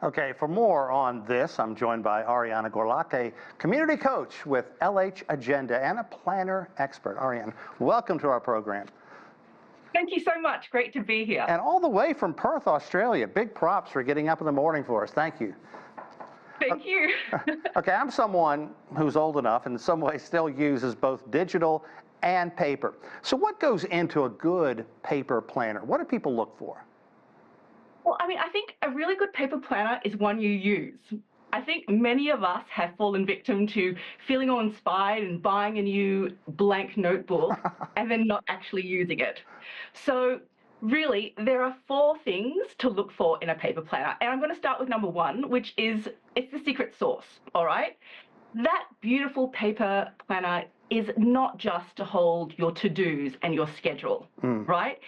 Okay, for more on this, I'm joined by Arienne Gorlach, a community coach with LH Agenda and a planner expert. Arienne, welcome to our program. Thank you so much. Great to be here. And all the way from Perth, Australia. Big props for getting up in the morning for us. Thank you. Thank you. Okay, I'm someone who's old enough and in some ways still uses both digital and paper. So what goes into a good paper planner? What do people look for? Well, I think a really good paper planner is one you use. I think many of us have fallen victim to feeling all inspired and buying a new blank notebook and then not actually using it. So really, there are 4 things to look for in a paper planner. And I'm going to start with number 1, which is it's the secret sauce, all right? That beautiful paper planner is not just to hold your to-dos and your schedule, right?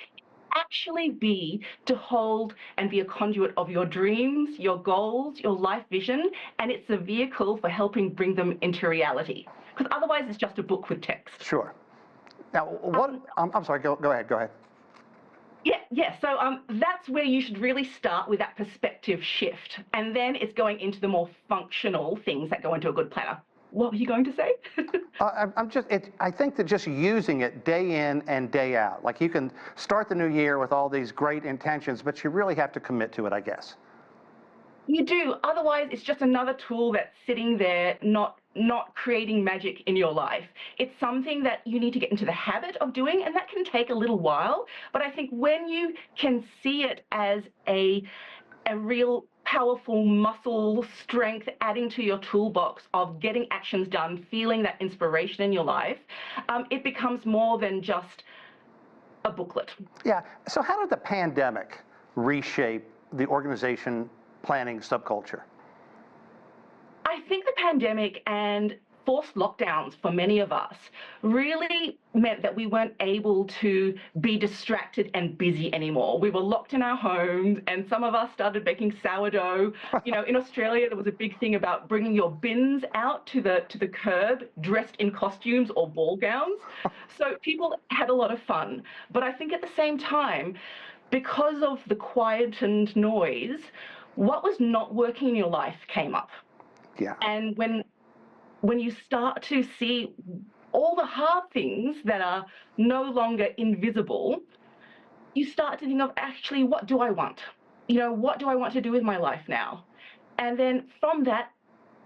Actually be to hold and be a conduit of your dreams, your goals, your life vision, and it's a vehicle for helping bring them into reality. Because otherwise it's just a book with text. Sure. Now, what, I'm sorry, go ahead. Yeah. So that's where you should really start with that perspective shift. And then it's going into the more functional things that go into a good planner. What were you going to say? I think that just using it day in and day out, like you can start the new year with all these great intentions, but you really have to commit to it, I guess. You do. Otherwise, it's just another tool that's sitting there, not creating magic in your life. It's something that you need to get into the habit of doing, and that can take a little while. But I think when you can see it as a real powerful muscle strength adding to your toolbox of getting actions done, feeling that inspiration in your life, it becomes more than just a booklet. Yeah. So how did the pandemic reshape the organization planning subculture? I think the pandemic and forced lockdowns for many of us really meant that we weren't able to be distracted and busy anymore. We were locked in our homes, and some of us started baking sourdough. You know, in Australia, there was a big thing about bringing your bins out to the curb, dressed in costumes or ball gowns. So people had a lot of fun. But I think at the same time, because of the quietened noise, what was not working in your life came up. Yeah. And when you start to see all the hard things that are no longer invisible, you start to think of, actually, what do I want? You know, what do I want to do with my life now? And then from that,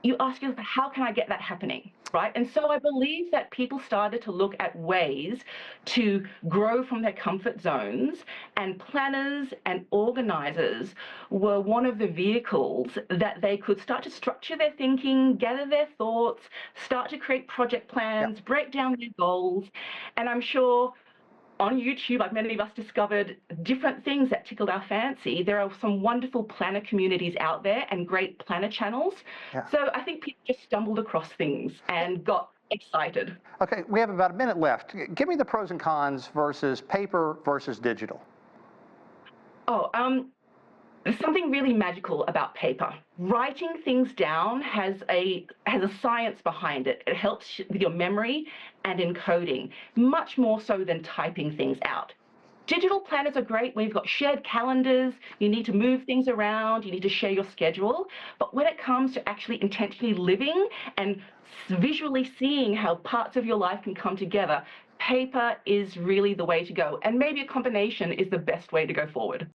you ask yourself, how can I get that happening, right? And so I believe that people started to look at ways to grow from their comfort zones, and planners and organizers were one of the vehicles that they could start to structure their thinking, gather their thoughts, start to create project plans, break down their goals. And I'm sure on YouTube, like many of us discovered different things that tickled our fancy. There are some wonderful planner communities out there and great planner channels. Yeah. So I think people just stumbled across things and got excited. Okay, we have about a minute left. Give me the pros and cons versus paper versus digital. There's something really magical about paper. Writing things down has a science behind it. It helps with your memory and encoding, much more so than typing things out. Digital planners are great when you've got shared calendars, you need to move things around, you need to share your schedule. But when it comes to actually intentionally living and visually seeing how parts of your life can come together, paper is really the way to go. And maybe a combination is the best way to go forward.